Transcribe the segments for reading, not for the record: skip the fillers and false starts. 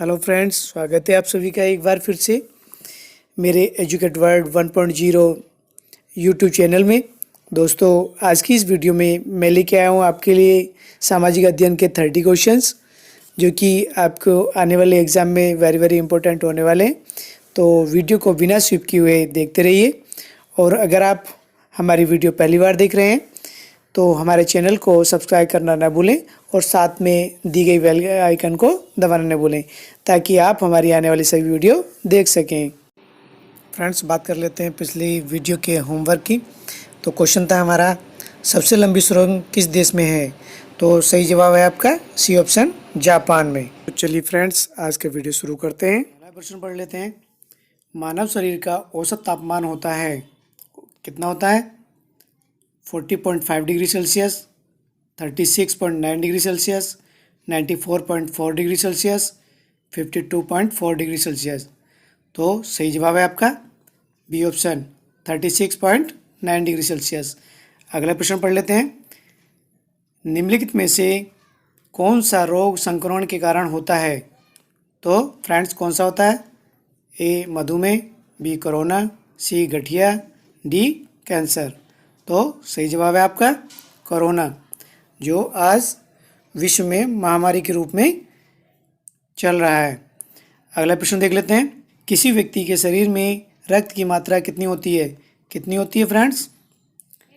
Hello friends, स्वागत है आप सभी का एक बार फिर से मेरे एजुकेट वर्ल्ड 1.0 यूट्यूब चैनल में। दोस्तों, आज की इस वीडियो में मैं लेके आया हूँ आपके लिए सामाजिक अध्ययन के 30 क्वेश्चंस, जो कि आपको आने वाले एग्ज़ाम में वेरी वेरी इंपॉर्टेंट होने वाले हैं। तो वीडियो को बिना स्किप किए हुए देखते रहिए। और अगर आप हमारी वीडियो पहली बार देख रहे हैं तो हमारे चैनल को सब्सक्राइब करना ना भूलें और साथ में दी गई बेल आइकन को दबाना न भूलें, ताकि आप हमारी आने वाली सभी वीडियो देख सकें। फ्रेंड्स, बात कर लेते हैं पिछली वीडियो के होमवर्क की। तो क्वेश्चन था हमारा, सबसे लंबी सुरंग किस देश में है? तो सही जवाब है आपका सी ऑप्शन, जापान में। तो चलिए फ्रेंड्स, आज का वीडियो शुरू करते हैं। पहला प्रश्न पढ़ लेते हैं। मानव शरीर का औसत तापमान होता है, कितना होता है? 40.5 degree Celsius, 36.9 degree Celsius, 94.4 degree Celsius, 52.4 degree Celsius. तो सही जवाब है आपका बी ऑप्शन, 36.9 डिग्री सेल्सियस। अगला प्रश्न पढ़ लेते हैं। निम्नलिखित में से कौन सा रोग संक्रमण के कारण होता है? तो फ्रेंड्स, कौन सा होता है? ए मधुमेह, बी कोरोना, सी गठिया, डी कैंसर। तो सही जवाब है आपका कोरोना, जो आज विश्व में महामारी के रूप में चल रहा है। अगला प्रश्न देख लेते हैं। किसी व्यक्ति के शरीर में रक्त की मात्रा कितनी होती है? कितनी होती है फ्रेंड्स?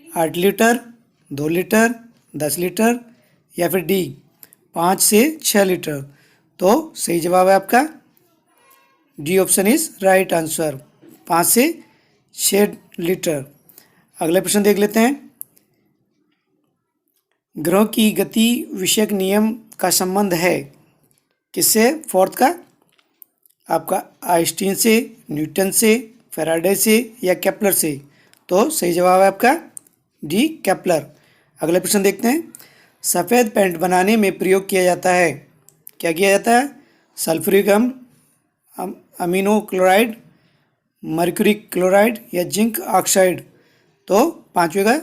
8 लीटर, 2 लीटर, 10 लीटर या फिर डी 5 से 6 लीटर। तो सही जवाब है आपका D option is right answer, 5 से 6 लीटर। अगला प्रश्न देख लेते हैं। ग्रहों की गति विषयक नियम का संबंध है किससे? फोर्थ का आपका आइंस्टीन से, न्यूटन से, फैराडे से या केपलर से। तो सही जवाब है आपका डी केपलर। अगला प्रश्न देखते हैं। सफ़ेद पेंट बनाने में प्रयोग किया जाता है, क्या किया जाता है? सल्फ्यूरिक अम्ल, अमीनो क्लोराइड, मर्क्यूरी क्लोराइड या जिंक ऑक्साइड। तो पांचवे का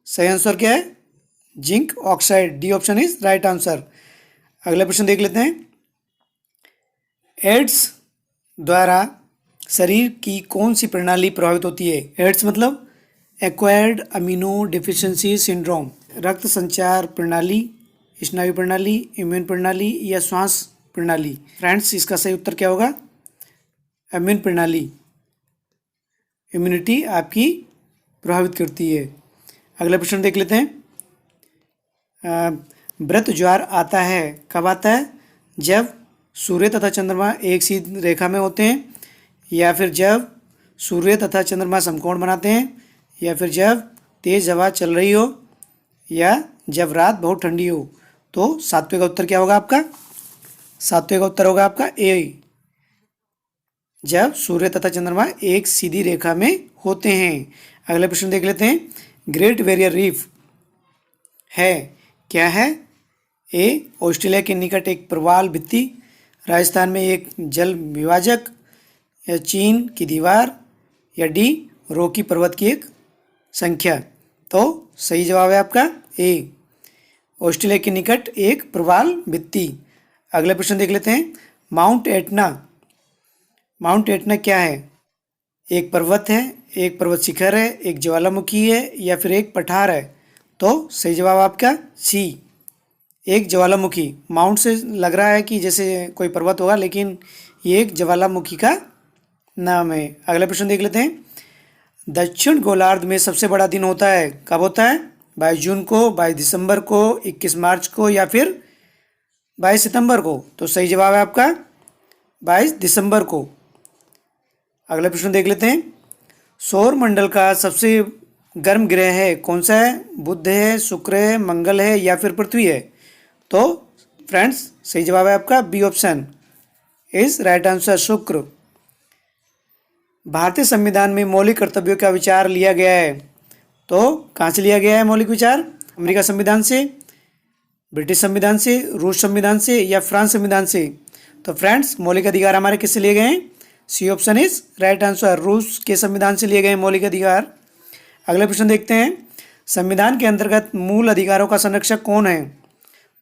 सही आंसर क्या है? Zinc oxide, D option is right answer. अगला प्रश्न देख लेते हैं। एड्स द्वारा शरीर की कौन सी प्रणाली प्रभावित होती है? एड्स मतलब एक्वायर्ड अमीनो डिफिशियंसी सिंड्रोम। रक्त संचार प्रणाली, स्नायु प्रणाली, इम्यून प्रणाली या श्वास प्रणाली। फ्रेंड्स, इसका सही उत्तर क्या होगा? इम्यून प्रणाली, इम्यूनिटी आपकी प्रभावित करती है। अगला प्रश्न देख लेते हैं। व्रत ज्वार आता है, कब आता है? जब सूर्य तथा चंद्रमा एक सी रेखा में होते हैं, या फिर जब सूर्य तथा चंद्रमा समकोण बनाते हैं, या फिर जब तेज हवा चल रही हो, या जब रात बहुत ठंडी हो। तो सातवें का उत्तर क्या होगा आपका? सातवें का उत्तर होगा आपका ए, जब सूर्य तथा चंद्रमा एक सीधी रेखा में होते हैं। अगला प्रश्न देख लेते हैं। ग्रेट बैरियर रीफ है, क्या है? ए ऑस्ट्रेलिया के निकट एक प्रवाल भित्ति, राजस्थान में एक जल विभाजक, या चीन की दीवार, या डी रॉकी पर्वत की एक संख्या। तो सही जवाब है आपका ए, ऑस्ट्रेलिया के निकट एक प्रवाल भित्ति। अगला प्रश्न देख लेते हैं। माउंट एटना, माउंट एटना क्या है? एक पर्वत है, एक पर्वत शिखर है, एक ज्वालामुखी है या फिर एक पठार है। तो सही जवाब आपका सी, एक ज्वालामुखी। माउंट से लग रहा है कि जैसे कोई पर्वत होगा, लेकिन ये एक ज्वालामुखी का नाम है। अगला प्रश्न देख लेते हैं। दक्षिण गोलार्ध में सबसे बड़ा दिन होता है, कब होता है? 22 जून को, 22 दिसंबर को, 21 मार्च को या फिर 22 सितंबर को। तो सही जवाब है आपका 22 दिसंबर को। अगला प्रश्न देख लेते हैं। सौर मंडल का सबसे गर्म ग्रह है, कौन सा है? बुध है, शुक्र है, मंगल है या फिर पृथ्वी है। तो फ्रेंड्स, सही जवाब है आपका B option is right answer, शुक्र। भारतीय संविधान में मौलिक कर्तव्यों का विचार लिया गया है, तो कहाँ से लिया गया है मौलिक विचार? अमेरिका संविधान से, ब्रिटिश संविधान से, रूस संविधान से या फ्रांस संविधान से। तो फ्रेंड्स, मौलिक अधिकार हमारे किससे लिए गए हैं? C option is right answer, रूस के संविधान से लिए गए मौलिक अधिकार। अगला प्रश्न देखते हैं। संविधान के अंतर्गत मूल अधिकारों का संरक्षक कौन है?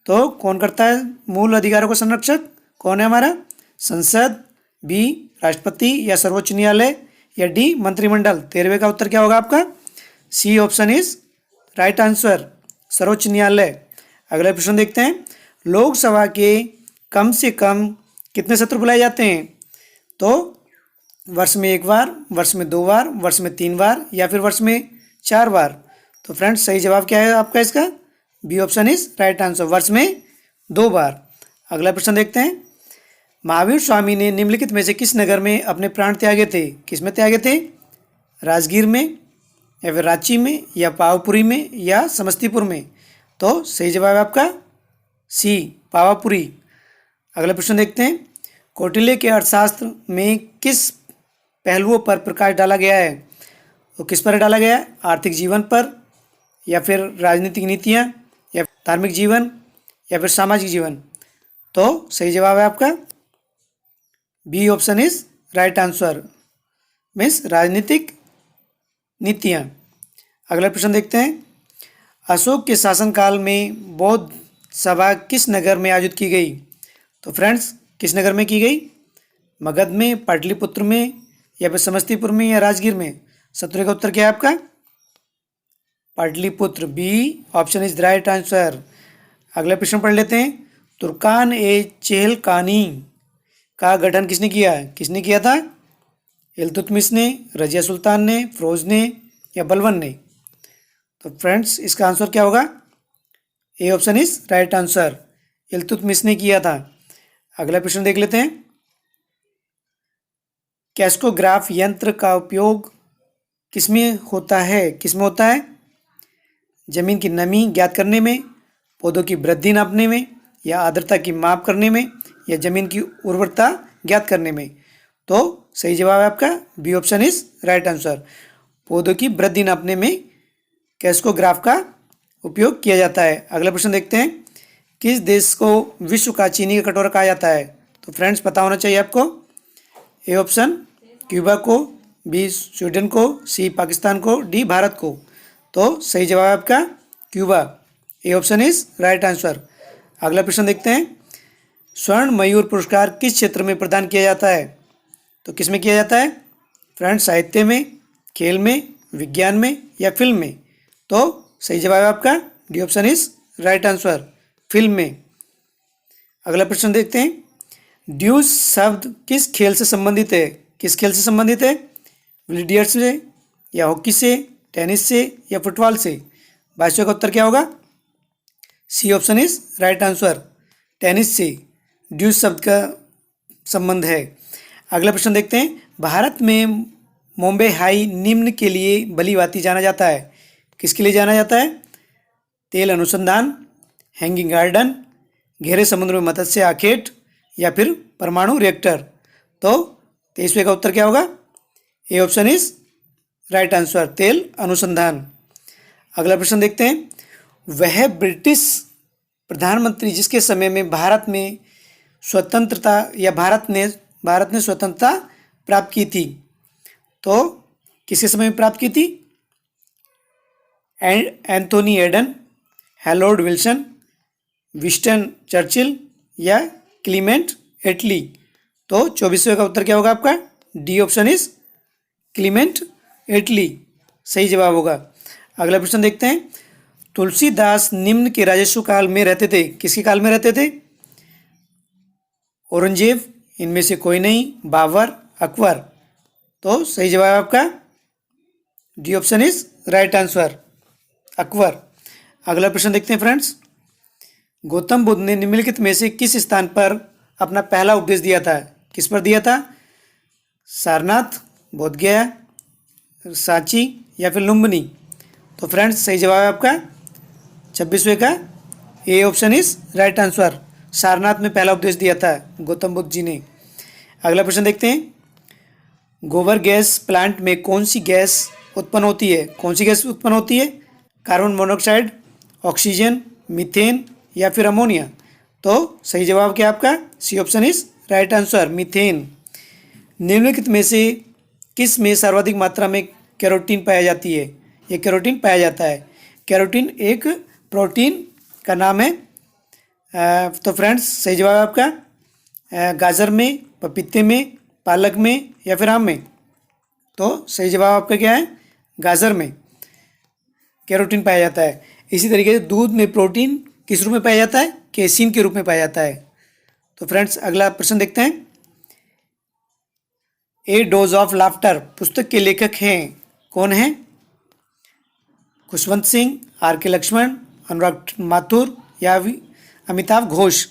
तो कौन करता है मूल अधिकारों का संरक्षक? कौन है हमारा? संसद, बी राष्ट्रपति या सर्वोच्च न्यायालय, या डी मंत्रिमंडल। 13वें का उत्तर क्या होगा आपका? C option is right answer, सर्वोच्च न्यायालय। अगला प्रश्न देखते हैं, लोकसभा के कम से कम कितने सत्र बुलाए जाते हैं? तो वर्ष में 1 बार, वर्ष में 2 बार, वर्ष में 3 बार, या फिर वर्ष में 4 बार। तो फ्रेंड्स सही जवाब क्या है आपका इसका? B option is right answer, वर्ष में 2 बार। अगला प्रश्न देखते हैं, महावीर स्वामी ने निम्नलिखित में से किस नगर में अपने प्राण त्यागे थे? किस में त्यागे थे? राजगीर में, या फिर रांची में, या पावापुरी में, या समस्तीपुर में। तो सही जवाब है आपका सी पावापुरी। अगला प्रश्न देखते हैं, कौटिल्य के अर्थशास्त्र में किस पहलुओं पर प्रकाश डाला गया है? तो किस पर डाला गया है? आर्थिक जीवन पर, या फिर राजनीतिक नीतियाँ, या धार्मिक जीवन, या फिर सामाजिक जीवन। तो सही जवाब है आपका B option is right answer, means राजनीतिक नीतियाँ। अगला प्रश्न देखते हैं, अशोक के शासनकाल में बौद्ध सभा किस नगर में आयोजित की गई? तो फ्रेंड्स किस नगर में की गई? मगध में, पाटलिपुत्र में, या फिर समस्तीपुर में, या राजगीर में। 17 का उत्तर क्या है आपका? Pataliputra, B option is right answer. अगला प्रश्न पढ़ लेते हैं, तुर्कान ए चेहलकानी का गठन किसने किया है? किसने किया था? इल्तुतमिश ने, रजिया सुल्तान ने, फिरोज ने, या बलबन ने। तो फ्रेंड्स इसका आंसर क्या होगा? A option is right answer, Iltutmish ने किया था। अगला प्रश्न देख लेते हैं, कैस्कोग्राफ यंत्र का उपयोग किसमें होता है? किसमें होता है? जमीन की नमी ज्ञात करने में, पौधों की वृद्धि नापने में, या आर्द्रता की माप करने में, या जमीन की उर्वरता ज्ञात करने में। तो सही जवाब है आपका B option is right answer, पौधों की वृद्धि नापने में कैस्कोग्राफ का उपयोग किया जाता है। अगला प्रश्न देखते हैं, किस देश को विश्व का चीनी का कटोरा कहा जाता है? तो फ्रेंड्स पता होना चाहिए आपको। ए ऑप्शन क्यूबा को, बी स्वीडन को, सी पाकिस्तान को, डी भारत को। तो सही जवाब है आपका Cuba, A option is right answer. अगला प्रश्न देखते हैं, स्वर्ण मयूर पुरस्कार किस क्षेत्र में प्रदान किया जाता है? तो किस में किया जाता है? फ्रेंड्स साहित्य में, खेल में, विज्ञान में, या फिल्म में। तो सही जवाब है आपका D option is right answer, film में। अगला प्रश्न देखते हैं, ड्यूस शब्द किस खेल से संबंधित है? किस खेल से संबंधित है? बिलियर्ड्स से, या हॉकी से, टेनिस से, या फुटबॉल से। 22 का उत्तर क्या होगा? C option is right answer, tennis से ड्यूस शब्द का संबंध है। अगला प्रश्न देखते हैं, भारत में बॉम्बे हाई निम्न के लिए भली भांति जाना जाता है। किसके लिए जाना जाता है? तेल अनुसंधान, हैंगिंग गार्डन, गहरे समुद्र में मत्स्य आखेट, या फिर परमाणु रिएक्टर। तो 23वें का उत्तर क्या होगा? A option is right answer, तेल अनुसंधान। अगला प्रश्न देखते हैं, वह ब्रिटिश प्रधानमंत्री जिसके समय में भारत में स्वतंत्रता, या भारत ने स्वतंत्रता प्राप्त की थी। तो किसके समय में प्राप्त की थी? Anthony Eden, Harold Wilson, Winston Churchill, या क्लीमेंट एटली। तो 24वें का उत्तर क्या होगा आपका? D option is Clement Attlee, सही जवाब होगा। अगला प्रश्न देखते हैं, तुलसीदास निम्न के राजस्व काल में रहते थे। किसके काल में रहते थे? औरंगजेब, इनमें से कोई नहीं, बाबर, अकबर। तो सही जवाब है आपका D option is right answer, Akbar. अगला प्रश्न देखते हैं फ्रेंड्स, गौतम बुद्ध ने निम्नलिखित में से किस स्थान पर अपना पहला उपदेश दिया था? किस पर दिया था? सारनाथ, बोधगया, सांची, या फिर लुम्बिनी। तो फ्रेंड्स सही जवाब है आपका 26वें का A option is right answer, Sarnath में पहला उपदेश दिया था गौतम बुद्ध जी ने। अगला प्रश्न देखते हैं, गोबर गैस प्लांट में कौन सी गैस उत्पन्न होती है? कौन सी गैस उत्पन्न होती है? कार्बन मोनोऑक्साइड, ऑक्सीजन, मीथेन, या फिर अमोनिया। तो सही जवाब क्या आपका? C option is right answer, methane. निम्नलिखित में से किस में सर्वाधिक मात्रा में कैरोटीन पाया जाती है? ये कैरोटीन पाया जाता है। कैरोटीन एक प्रोटीन का नाम है। तो फ्रेंड्स सही जवाब आपका गाजर में, पपीते में, पालक में या फिर आम में? तो सही जवाब आपका क्या है? गाजर में कैरोटीन पाया जाता है। इसी तरीके से दूध में प्रोटीन किस रूप में पाया जाता है? कैसीन के रूप में पाया जाता है। तो फ्रेंड्स अगला प्रश्न देखते हैं। ए डोज ऑफ लाफ्टर पुस्तक के लेखक हैं, कौन हैं? खुशवंत सिंह, आर के लक्ष्मण, अनुराग माथुर या अमिताभ घोष?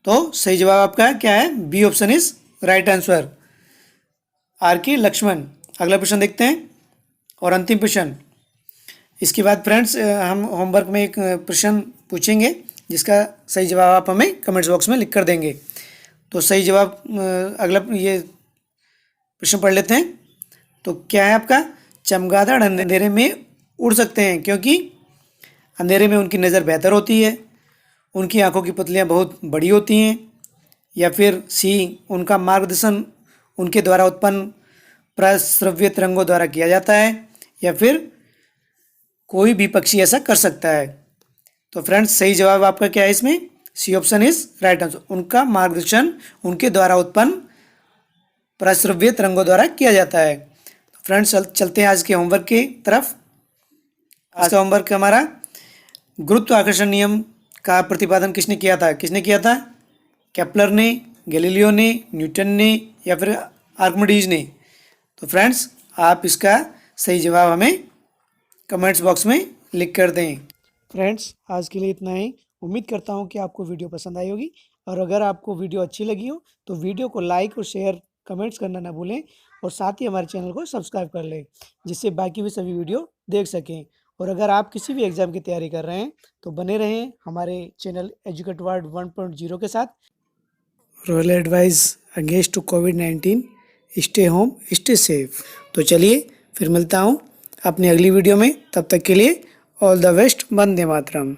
तो सही जवाब आपका क्या है? B option is right answer, R K Laxman. अगला प्रश्न देखते हैं और अंतिम प्रश्न। इसके बाद फ्रेंड्स हम होमवर्क में एक प्रश्न पूछेंगे जिसका सही जवाब आप हमें कमेंट्स बॉक्स में लिख कर देंगे। तो सही जवाब अगला ये प्रश्न पढ़ लेते हैं। तो क्या है आपका? चमगादड़ अंधेरे में उड़ सकते हैं क्योंकि अंधेरे में उनकी नज़र बेहतर होती है, उनकी आंखों की पुतलियाँ बहुत बड़ी होती हैं, या फिर सी उनका मार्गदर्शन उनके द्वारा उत्पन्न प्रस्रव्य तरंगों द्वारा किया जाता है, या फिर कोई भी पक्षी ऐसा कर सकता है। तो फ्रेंड्स सही जवाब आपका क्या है इसमें? C option is right answer, उनका मार्गदर्शन उनके द्वारा उत्पन्न प्रस्रव्य तरंगों द्वारा किया जाता है। तो फ्रेंड्स चलते हैं आज के होमवर्क की तरफ। आज का होमवर्क हमारा गुरुत्वाकर्षण नियम का प्रतिपादन किसने किया था? किसने किया था? केपलर ने, गैलीलियो ने, न्यूटन ने या फिर आर्किमिडीज ने? तो फ्रेंड्स आप इसका सही जवाब हमें कमेंट्स बॉक्स में लिख कर दें। फ्रेंड्स आज के लिए इतना ही। उम्मीद करता हूँ कि आपको वीडियो पसंद आई होगी, और अगर आपको वीडियो अच्छी लगी हो तो वीडियो को लाइक और शेयर कमेंट्स करना ना भूलें, और साथ ही हमारे चैनल को सब्सक्राइब कर लें जिससे बाकी भी सभी वीडियो देख सकें। और अगर आप किसी भी एग्ज़ाम की तैयारी कर रहे हैं तो बने रहें हमारे चैनल एजुकेट वर्ल्ड 1.0 के साथ। रॉयल एडवाइस अगेंस्ट टू कोविड-19, स्टे होम स्टे सेफ। तो चलिए फिर मिलता हूँ अपनी अगली वीडियो में, तब तक के लिए all the best. Vande Mataram.